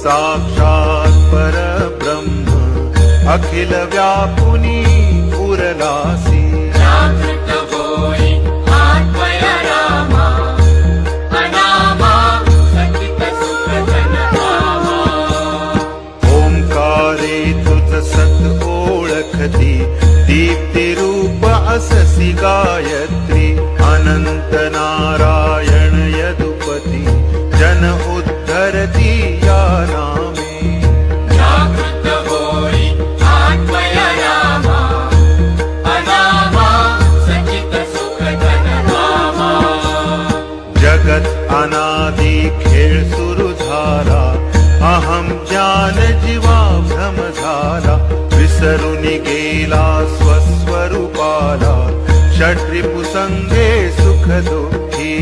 साक्षात् परब्रह्म अखिल व्यापुनी उरलासी जागृत होई आत्मया रामा अनामा सचित सुख जनभामा ओंकारे तुझ सत ओळखती दीप्ती रूप अससी गायत्री अनंत नारायण यदुपती जन उद्धरती या नामे जागृत होई आत्मया रामा अनामा सचित सुख जनभामा जगत अनादि खेळ सुरु झाला अहम ज्ञान जीवा भ्रम झाला विसरुनी गेला स्वस्वरूपाला षट्रिपुसंगे सुख दुःखी